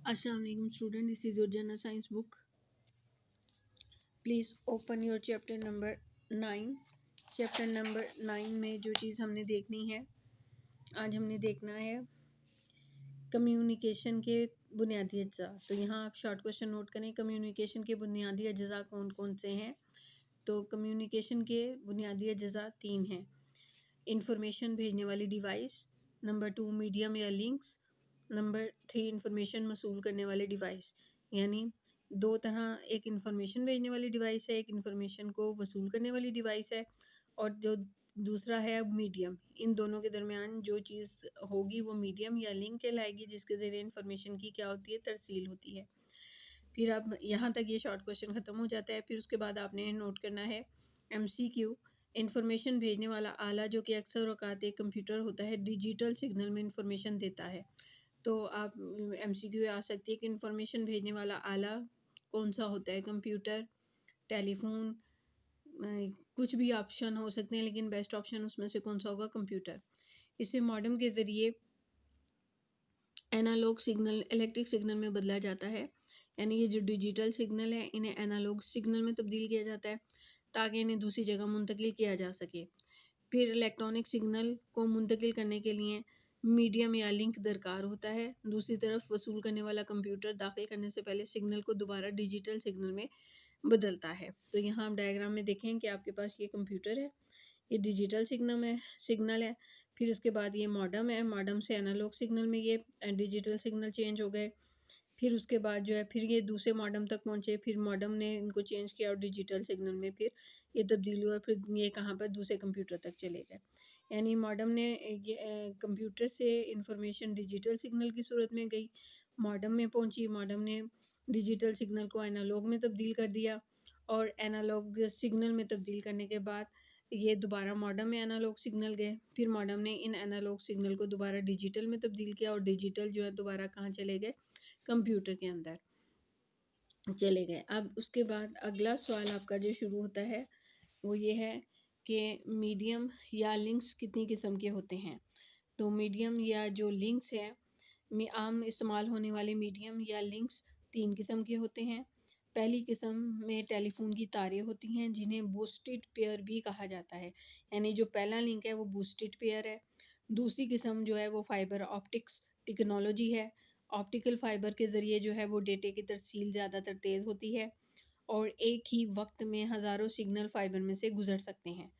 Assalamu alaikum student, this is your general science book. Please open your chapter number 9. Chapter number 9 में जो चीज़ हमने देखनी है, आज हमने देखना है कम्युनिकेशन के बुनियादी अज्जा। तो यहाँ आप शॉर्ट क्वेश्चन नोट करें, कम्युनिकेशन के बुनियादी अज्जा कौन कौन से हैं। तो कम्युनिकेशन के बुनियादी अज्जा 3 हैं। इंफॉर्मेशन भेजने वाली डिवाइस, नंबर 2 मीडियम या लिंक्स, नंबर 3 इंफॉर्मेशन मसूल करने वाले डिवाइस। यानी दो तरह, एक इंफॉर्मेशन भेजने वाली डिवाइस है, एक इंफॉर्मेशन को वसूल करने वाली डिवाइस है, और जो दूसरा है मीडियम। इन दोनों के दरमियान जो चीज़ होगी वो मीडियम या लिंक कहलाएगी, जिसके ज़रिए इंफॉर्मेशन की क्या होती है, तरसील होती है। फिर अब यहाँ तक ये शॉर्ट क्वेश्चन ख़त्म हो जाता है। फिर उसके बाद आपने नोट करना है MCQ। इंफॉर्मेशन भेजने वाला आला जो कि अक्सर औक़ात एक कंप्यूटर होता है, डिजिटल सिग्नल में इंफॉर्मेशन देता है। तो आप MCQ आ सकती है कि इंफॉर्मेशन भेजने वाला आला कौन सा होता है, कंप्यूटर, टेलीफोन, कुछ भी ऑप्शन हो सकते हैं, लेकिन बेस्ट ऑप्शन उसमें से कौन सा होगा, कंप्यूटर। इसे मॉडेम के ज़रिए एनालॉग सिग्नल इलेक्ट्रिक सिग्नल में बदला जाता है। यानी ये जो डिजिटल सिग्नल है इन्हें एनालॉग सिग्नल में तब्दील किया जाता है ताकि इन्हें दूसरी जगह मुंतकिल किया जा सके। फिर इलेक्ट्रॉनिक सिग्नल को मुंतकिल करने के लिए मीडियम या लिंक दरकार होता है। दूसरी तरफ वसूल करने वाला कंप्यूटर दाखिल करने से पहले सिग्नल को दोबारा डिजिटल सिग्नल में बदलता है। तो यहाँ आप डायग्राम में देखें कि आपके पास ये कंप्यूटर है, ये डिजिटल सिग्नल है। फिर उसके बाद ये मॉडम है, मॉडम से एनालॉग सिग्नल में ये डिजिटल सिग्नल चेंज हो गए। फिर उसके बाद जो है फिर ये दूसरे मॉडम तक पहुँचे, फिर मॉडम ने इनको चेंज किया और डिजिटल सिग्नल में फिर ये तब्दील हुआ, फिर ये कहाँ पर, दूसरे कंप्यूटर तक चले गए। यानी मॉडम ने ये कंप्यूटर से इंफॉर्मेशन डिजिटल सिग्नल की सूरत में गई, मॉडम में पहुँची, मॉडम ने डिजिटल सिग्नल को एनालॉग में तब्दील कर दिया, और एनालॉग सिग्नल में तब्दील करने के बाद ये दोबारा मॉडम में एनालॉग सिग्नल गए। फिर मॉडम ने इन एनालॉग सिग्नल को दोबारा डिजिटल में तब्दील किया, और डिजिटल जो है दोबारा कहाँ चले गए, कंप्यूटर के अंदर चले गए। अब उसके बाद अगला सवाल आपका जो शुरू होता है वो ये है कि मीडियम या लिंक्स कितनी किस्म के होते हैं। तो मीडियम या जो लिंक्स है, आम इस्तेमाल होने वाले मीडियम या लिंक्स 3 किस्म के होते हैं। पहली किस्म में टेलीफोन की तारें होती हैं जिन्हें बूस्टेड पेयर भी कहा जाता है। यानी जो पहला लिंक है वो बूस्टेड पेयर है। दूसरी किस्म जो है वो फाइबर ऑप्टिक्स टेक्नोलॉजी है। ऑप्टिकल फाइबर के ज़रिए जो है वो डेटे की तरसील ज़्यादातर तेज़ होती है, और एक ही वक्त में हज़ारों सिग्नल फाइबर में से गुजर सकते हैं।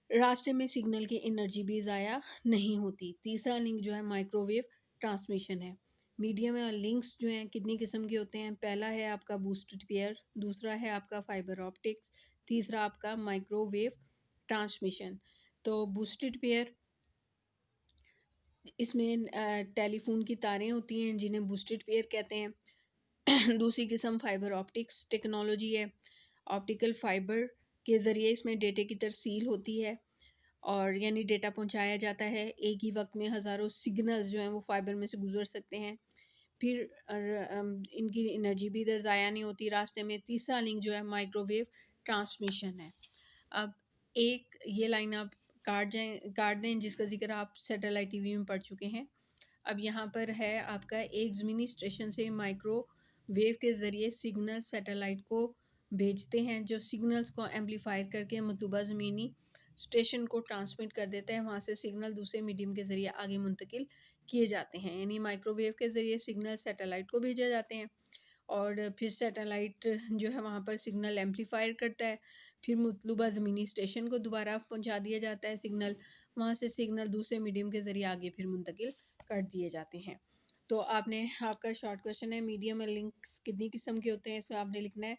रास्ते में सिग्नल की एनर्जी भी ज़ाया नहीं होती। तीसरा लिंक जो है माइक्रोवेव ट्रांसमिशन है। मीडियम या लिंक्स जो हैं कितनी किस्म के होते हैं। पहला है आपका बूस्टेड पेयर, दूसरा है आपका फाइबर ऑप्टिक्स, तीसरा आपका माइक्रोवेव ट्रांसमिशन। तो बूस्टेड पेयर, इसमें टेलीफोन की तारें होती हैं जिन्हें बूस्टेड पेयर कहते हैं। दूसरी किस्म फाइबर ऑप्टिक्स टेक्नोलॉजी है। ऑप्टिकल फाइबर के ज़रिए इसमें डेटे की तरसील होती है, और यानी डेटा पहुंचाया जाता है। एक ही वक्त में हज़ारों सिग्नल्स जो हैं वो फाइबर में से गुजर सकते हैं। फिर इनकी एनर्जी भी इधर ज़ाया नहीं होती रास्ते में। तीसरा लिंक जो है माइक्रोवेव ट्रांसमिशन है। अब एक ये लाइन आप काट दें जिसका जिक्र आप सैटेलाइट टीवी में पढ़ चुके हैं। अब यहाँ पर है आपका एक ज़मीनी स्टेशन से माइक्रोवेव के ज़रिए सिग्नल सैटेलाइट को भेजते हैं, जो सिग्नल्स को एम्पलीफाई करके मतलूबा ज़मीनी स्टेशन को ट्रांसमिट कर देता है। वहाँ से सिग्नल दूसरे मीडियम के ज़रिए आगे मुंतकिल किए जाते हैं। यानी माइक्रोवेव के ज़रिए सिग्नल सैटेलाइट को भेजे जाते हैं, और फिर सैटेलाइट जो है वहाँ पर सिग्नल एम्पलीफायर करता है, फिर मतलूबा ज़मीनी स्टेशन को दोबारा पहुँचा दिया जाता है सिग्नल, वहाँ से सिग्नल दूसरे मीडियम के ज़रिए आगे फिर मुंतकिल कर दिए जाते हैं। तो आपका शॉर्ट क्वेश्चन है मीडियम और लिंक्स कितनी किस्म के होते हैं, इसमें आपने लिखना है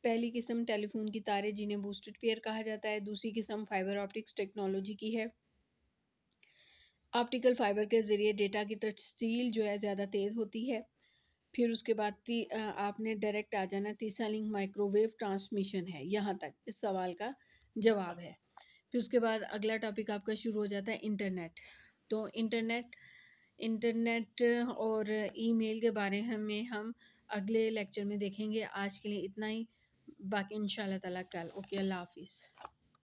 पहली किस्म टेलीफोन की तारें जिन्हें बूस्टेड पेयर कहा जाता है। दूसरी किस्म फाइबर ऑप्टिक्स टेक्नोलॉजी की है। ऑप्टिकल फाइबर के ज़रिए डेटा की तरसील जो है ज़्यादा तेज़ होती है। फिर उसके बाद आपने डायरेक्ट आ जाना, तीसरा लिंक माइक्रोवेव ट्रांसमिशन है। यहाँ तक इस सवाल का जवाब है। फिर उसके बाद अगला टॉपिक आपका शुरू हो जाता है इंटरनेट। तो इंटरनेट और ईमेल के बारे में हम अगले लेक्चर में देखेंगे। आज के लिए इतना ही, बाकी इंशाल्लाह ताला कल। ओके, अल्लाह हाफिज़।